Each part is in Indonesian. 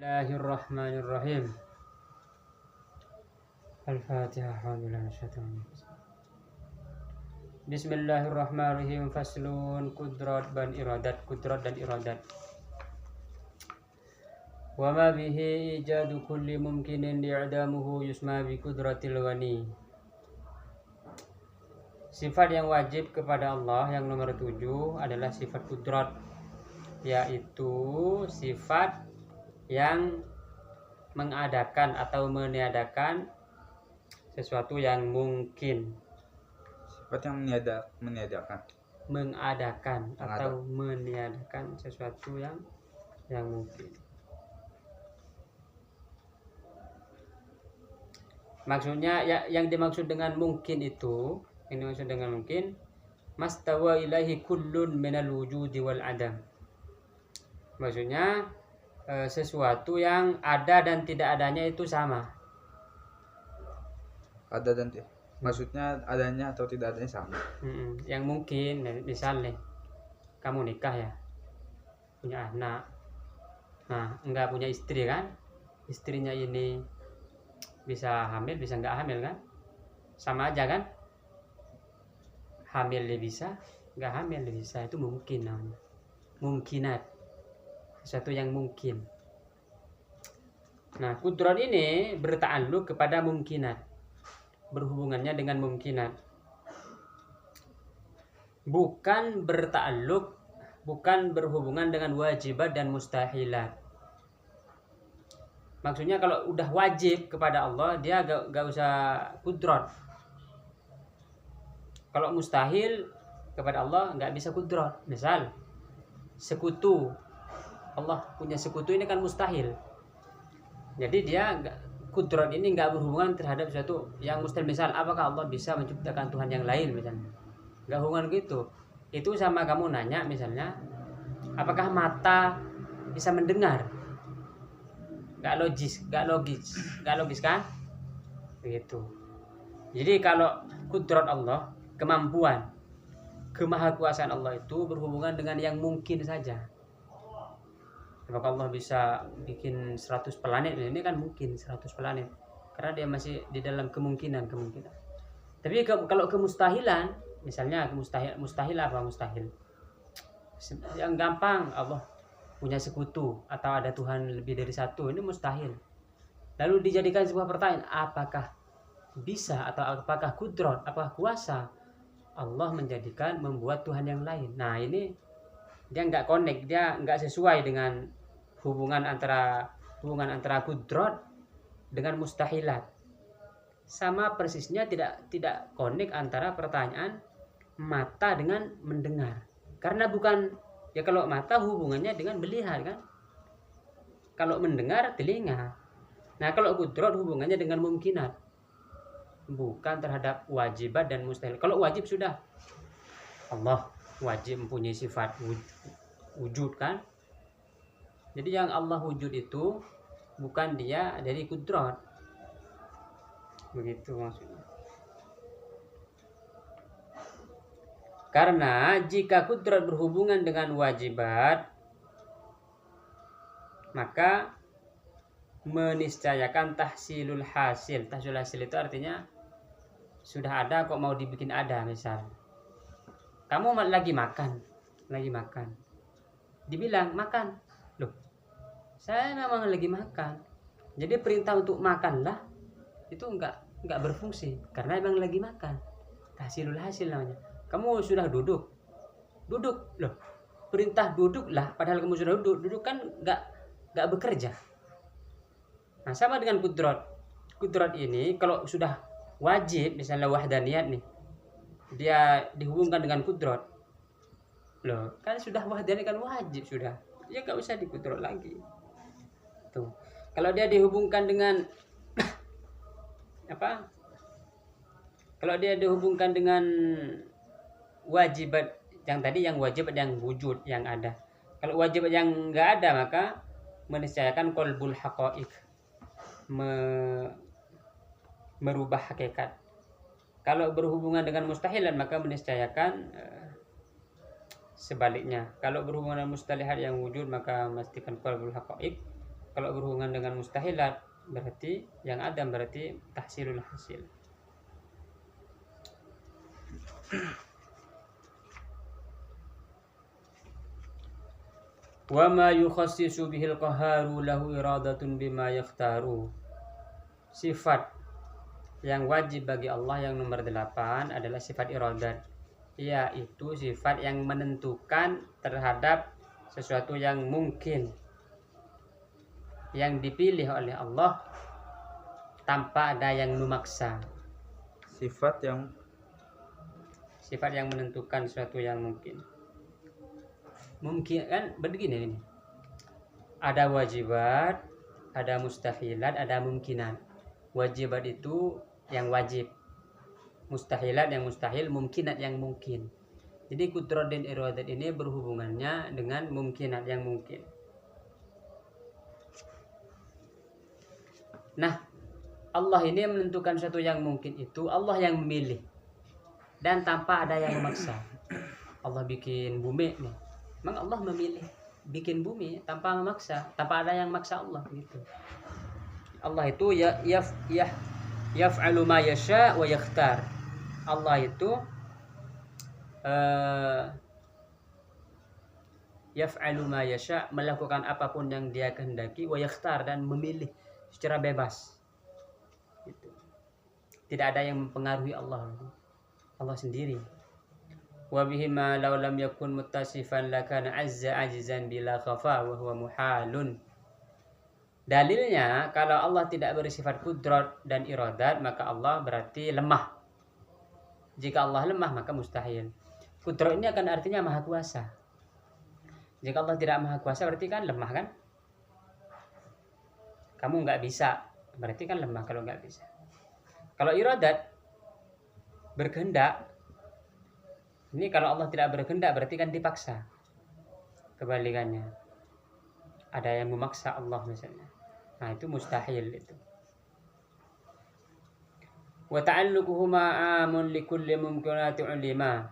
Bismillahirrahmanirrahim. Al-Fatihah. Bismillahirrahmanirrahim. Faslun kudrat dan iradat. Wa ma bihi ijadu kulli mumkinin li'adamuhu yusma bi kudratil ghani. Sifat yang wajib kepada Allah yang nomor 7 adalah sifat kudrat, yaitu sifat yang mengadakan atau meniadakan sesuatu yang mungkin. Sifat yang meniadakan. Mengadakan atau meniadakan sesuatu yang mungkin. Maksudnya yang dimaksud dengan mungkin itu, mastawa ilahi kullun minal wujudi wal adam. Maksudnya sesuatu yang ada dan tidak adanya itu sama. Ada dan tidak. Maksudnya adanya atau tidak adanya sama. Yang mungkin, misalnya kamu nikah ya, punya anak, nah enggak punya istri kan, istrinya ini bisa hamil bisa enggak hamil kan, sama aja kan, hamil dia bisa, enggak hamil dia bisa, itu mungkin namanya, mungkinat, sesuatu yang mungkin. Nah, kudrat ini berta'alluq kepada mungkinat, berhubungannya dengan mungkinat, bukan berhubungan dengan wajibat dan mustahilat. Maksudnya kalau udah wajib kepada Allah, dia gak usah kudrat. Kalau mustahil kepada Allah nggak bisa kudrat. Misal sekutu, Allah punya sekutu, ini kan mustahil. Jadi dia kudrat ini nggak berhubungan terhadap sesuatu yang mustahil. Misal apakah Allah bisa menciptakan Tuhan yang lain misalnya, nggak hubungan gitu. Itu sama kamu nanya misalnya, apakah mata bisa mendengar? Nggak logis kan? Begitu. Jadi kalau kudrat Allah, kemampuan, kemahakuasaan Allah itu berhubungan dengan yang mungkin saja. Apakah Allah bisa bikin 100 planet? Ini kan mungkin 100 planet, karena dia masih di dalam kemungkinan. Tapi kalau kemustahilan, misalnya mustahil apa mustahil? Yang gampang, Allah punya sekutu atau ada Tuhan lebih dari satu, ini mustahil. Lalu dijadikan sebuah pertanyaan, apakah bisa atau apakah kudrat, apakah kuasa Allah membuat Tuhan yang lain? Nah, ini dia nggak connect, dia nggak sesuai dengan hubungan antara kudrat dengan mustahilat. Sama persisnya tidak connect antara pertanyaan mata dengan mendengar. Karena bukan, ya kalau mata hubungannya dengan melihat kan, kalau mendengar telinga. Nah, kalau kudrat hubungannya dengan mungkinat, bukan terhadap wajibat dan mustahil. Kalau wajib sudah, Allah wajib mempunyai sifat wujud kan. Jadi yang Allah wujud itu bukan dia dari kudrat. Begitu maksudnya. Karena jika kudrat berhubungan dengan wajibat, maka meniscayakan tahsilul hasil. Tahsilul hasil itu artinya sudah ada kok mau dibikin ada. Misal kamu lagi makan, dibilang makan, loh saya memang lagi makan, jadi perintah untuk makanlah itu enggak berfungsi karena memang lagi makan. Tahsilul hasil namanya. Kamu sudah duduk, loh perintah duduklah, padahal kamu sudah duduk kan enggak bekerja. Nah, sama dengan kudrat ini kalau sudah wajib, misalnya wahdaniyat nih, dia dihubungkan dengan kudrat, loh kan sudah wahdaniyat kan wajib sudah, ya nggak usah dikudrat lagi tuh. Kalau dia dihubungkan dengan apa, kalau dia dihubungkan dengan wajibat yang tadi, yang wajibat yang wujud yang ada. Kalau wajibat yang nggak ada, maka meniscayakan qalbul haqaiq, merubah hakikat. Kalau berhubungan dengan mustahilan, maka meniscayakan sebaliknya. Kalau berhubungan dengan mustalihat yang wujud, maka memastikan qalbul haqaiq, Kalau berhubungan dengan mustahilat berarti yang adam berarti tahsilul hasil. Wa ma yukhassisu bihil qaharu lahu iradatun bima yakhtaru. Sifat yang wajib bagi Allah yang nomor 8 adalah sifat iradat, yaitu sifat yang menentukan terhadap sesuatu yang mungkin, yang dipilih oleh Allah tanpa ada yang memaksa. Sifat yang menentukan sesuatu yang mungkin. Mungkin kan begini ini. Ada wajibat, ada mustahilat, ada mungkinat. Wajibat itu yang wajib, mustahilat yang mustahil, mungkinat yang mungkin. Jadi qudrat dan iradat ini berhubungannya dengan mungkinat yang mungkin. Nah, Allah ini menentukan sesuatu yang mungkin itu Allah yang memilih dan tanpa ada yang memaksa. Allah bikin bumi nih, memang Allah memilih bikin bumi tanpa memaksa, tanpa ada yang maksa Allah gitu. Allah itu yaf'alu ma yasha wa yakhtar. Allah itu yaf'alu ma yasha, melakukan apapun yang Dia kehendaki, wa yakhtar, dan memilih secara bebas. Gitu. Tidak ada yang mempengaruhi Allah sendiri. Wa bihi ma law lam yakun muttasifan lakana azza ajizan bila khafa wa huwa muhalun. Dalilnya, kalau Allah tidak bersifat kudrat dan iradat, maka Allah berarti lemah. Jika Allah lemah, maka mustahil. Kudrat ini akan artinya maha kuasa. Jika Allah tidak maha kuasa, berarti kan lemah kan? Kamu nggak bisa, berarti kan lemah kalau nggak bisa. Kalau iradat, berkehendak, ini kalau Allah tidak berkehendak, berarti kan dipaksa. Kebalikannya, ada yang memaksa Allah misalnya. Nah, itu mustahil itu. Wa ta'alluquhuma amun likulli mumkinati ulima.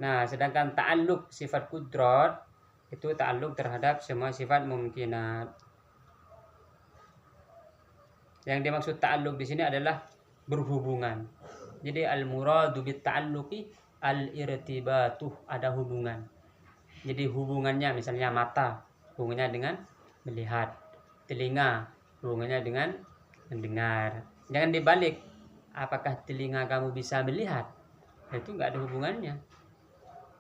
Nah, sedangkan ta'alluq sifat kudrat itu ta'alluq terhadap semua sifat mumkinat. Yang dimaksud ta'alluq di sini adalah berhubungan. Jadi al-muradu bit ta'alluqi al-irtibatuh, ada hubungan. Jadi hubungannya misalnya mata, hubungannya dengan melihat, telinga, hubungannya dengan mendengar. Jangan dibalik, apakah telinga kamu bisa melihat? Itu enggak ada hubungannya.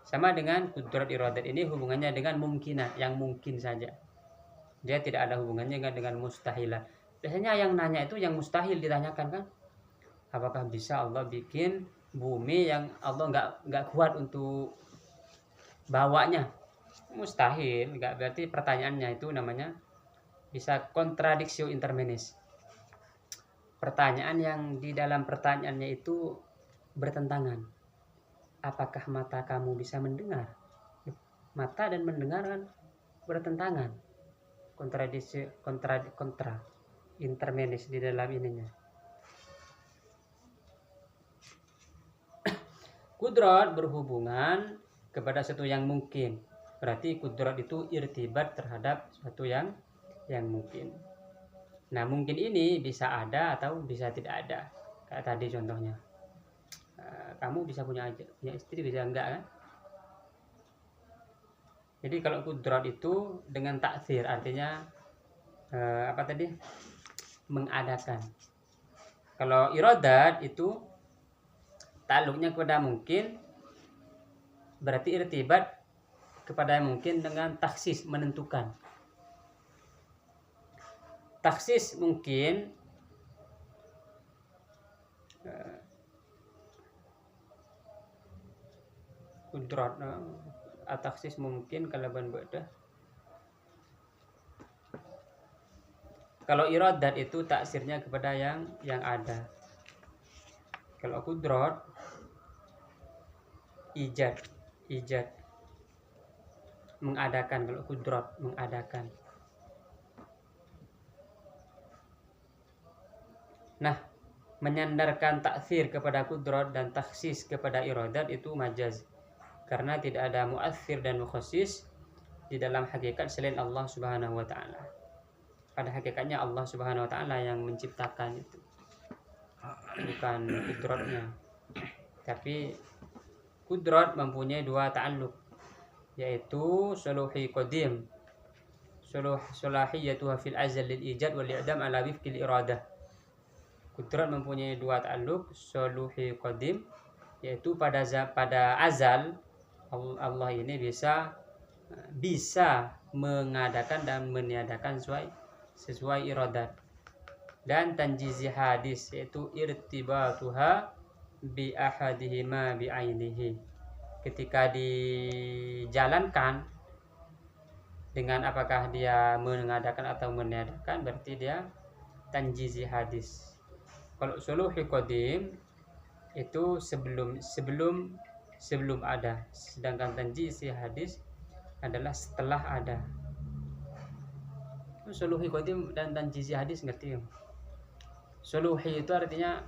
Sama dengan kudrat iradat ini hubungannya dengan mungkinat, yang mungkin saja. Dia tidak ada hubungannya dengan mustahilat. Biasanya yang nanya itu yang mustahil ditanyakan kan? Apakah bisa Allah bikin bumi yang Allah enggak kuat untuk bawanya? Mustahil, enggak. Berarti pertanyaannya itu namanya bisa kontradiksi intermenis. Pertanyaan yang di dalam pertanyaannya itu bertentangan. Apakah mata kamu bisa mendengar? Mata dan mendengar kan bertentangan. Kontra intermenis di dalam ininya. Kudrat berhubungan kepada sesuatu yang mungkin. Berarti kudrat itu irtibat terhadap sesuatu yang mungkin. Nah, mungkin ini bisa ada atau bisa tidak ada. Kayak tadi contohnya. Kamu bisa punya istri, bisa enggak kan? Jadi kalau kudrat itu dengan taksir, artinya apa tadi? Mengadakan. Kalau iradat itu ta'alluqnya kepada mungkin, berarti irtibat kepada yang mungkin dengan taksis, menentukan. Taksis mungkin kudrat, taksis mungkin kalaban ba'dah. Kalau iradat itu taksirnya kepada yang ada. Kalau kudrat ijad mengadakan. Kalau kudrat mengadakan. Nah, menyandarkan taksir kepada kudrat dan taksis kepada iradat itu majaz. Karena tidak ada mu'athir dan mukhassis di dalam hakikat selain Allah Subhanahu wa taala. pada hakikatnya Allah Subhanahu wa taala yang menciptakan itu, bukan kudratnya. Tapi kudrat mempunyai dua ta'alluq, yaitu suluhi qadim, sulahiyatuha fil azal lil ijad wal i'dam ala wifqil iradah. Kudrat mempunyai dua ta'alluq, suluhi qadim, yaitu pada azal Allah ini bisa mengadakan dan meniadakan sesuai iradat. Dan tanjizi hadis, yaitu irtibatuha bi ahadihima bi ainihi, ketika dijalankan dengan apakah dia mengadakan atau meniadakan, berarti dia tanjizi hadis. Kalau suluhi qadim itu sebelum ada, sedangkan tanjizi hadis adalah setelah ada. Suluhi qadim dan tanjizi hadis ngerti ya? Suluhi itu artinya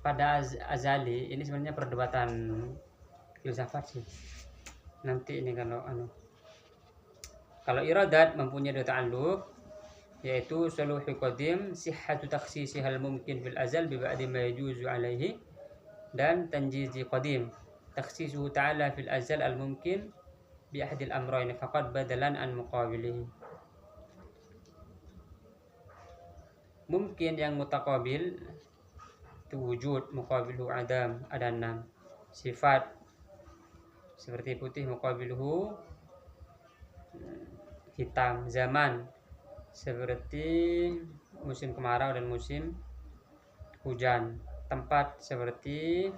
pada azali, ini sebenarnya perdebatan filsafat sih. Nanti ini kalau iradat mempunyai dua ta'alluq, yaitu suluhi qadim sihhatu takhsisihal mumkin fil azal bi ba'di ma yajuzu alaihi, dan tanjizi qadim takhsisuhu ta'ala fil azal al mumkin bi ahadil amrayn faqad badalan an muqabilihi. Mungkin yang mutaqabil itu wujud, muqabiluhu adam, ada 6 sifat seperti putih, muqabiluhu hitam, zaman seperti musim kemarau dan musim hujan, tempat seperti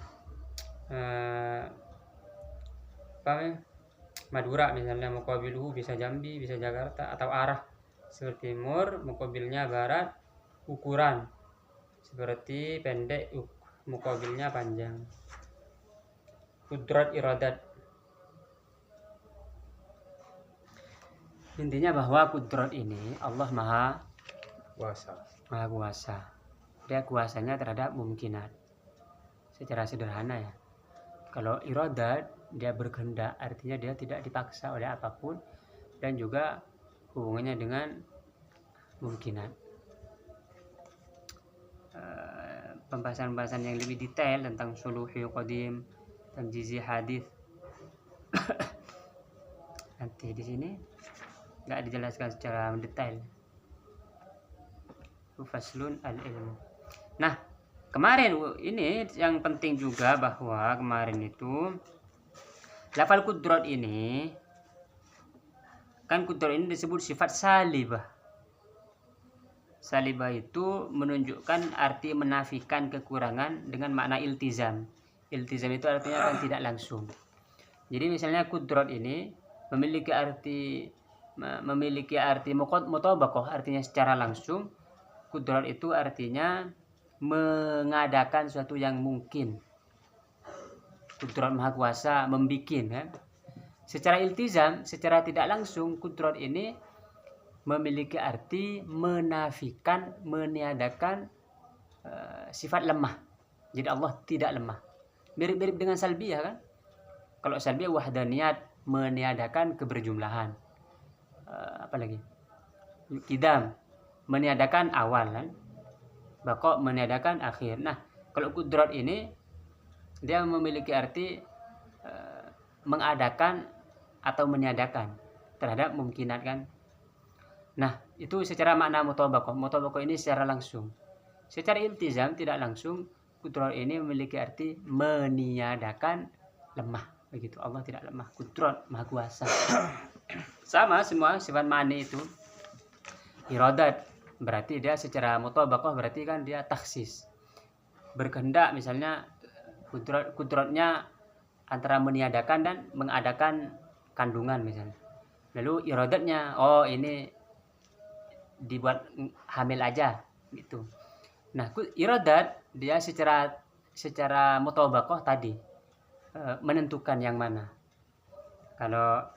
Madura misalnya, muqabiluhu bisa Jambi, bisa Jakarta, atau arah seperti timur, muqabilnya barat, ukuran seperti pendek, muqabilnya panjang. Kudrat iradat, intinya bahwa kudrat ini Allah maha kuasa. Dia kuasanya terhadap mungkinat secara sederhana ya. Kalau iradat, dia berkehendak, artinya dia tidak dipaksa oleh apapun, dan juga hubungannya dengan mungkinat. Pembahasan yang lebih detail tentang suluhi qadim, tanjizi hadis nanti di sini nggak dijelaskan secara mendetail. Faslun al-ilmu. Nah, kemarin ini yang penting juga, bahwa kemarin itu lafal kudrat ini kan, kudrat ini disebut sifat salibah. Salibah itu menunjukkan arti menafikan kekurangan dengan makna iltizam. Iltizam itu artinya kan tidak langsung. Jadi misalnya kudrat ini memiliki arti mutabaqah, artinya secara langsung. Kudrat itu artinya mengadakan sesuatu yang mungkin. Kudrat maha kuasa membikin kan. Secara iltizam, secara tidak langsung, kudrat ini memiliki arti menafikan, meniadakan sifat lemah. Jadi Allah tidak lemah. Mirip-mirip dengan salbiyah kan. Kalau salbiyah wahdaniyat, meniadakan keberjumlahan. Apalagi qidam, meniadakan awal kan. Baqa, meniadakan akhir. Nah, kalau kudrat ini dia memiliki arti mengadakan atau meniadakan terhadap mungkinat kan. Nah, itu secara makna mutabaqah. Mutabaqah ini secara langsung. Secara iltizam tidak langsung, kudrat ini memiliki arti meniadakan lemah. Begitu. Allah tidak lemah. Kudrat maha kuasa. Sama semua sifat ma'ni itu. Iradat berarti dia secara mutabaqah, berarti kan dia taksis. Berkehendak misalnya, kudratnya antara meniadakan dan mengadakan kandungan misalnya. Lalu iradatnya, oh ini dibuat hamil aja gitu. Nah, iradat dia secara mutabaqah tadi menentukan yang mana. Kalau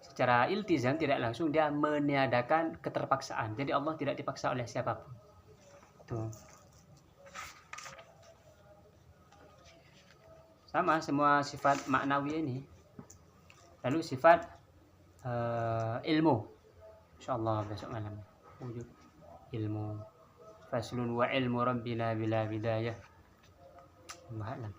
secara iltizam tidak langsung, dia meniadakan keterpaksaan. Jadi Allah tidak dipaksa oleh siapapun. Tuh. Sama semua sifat maknawi ini. Lalu sifat ilmu. insyaallah besok malam wujud ilmu faslun wa ilmu rabbina bila bidayah. Allah alam.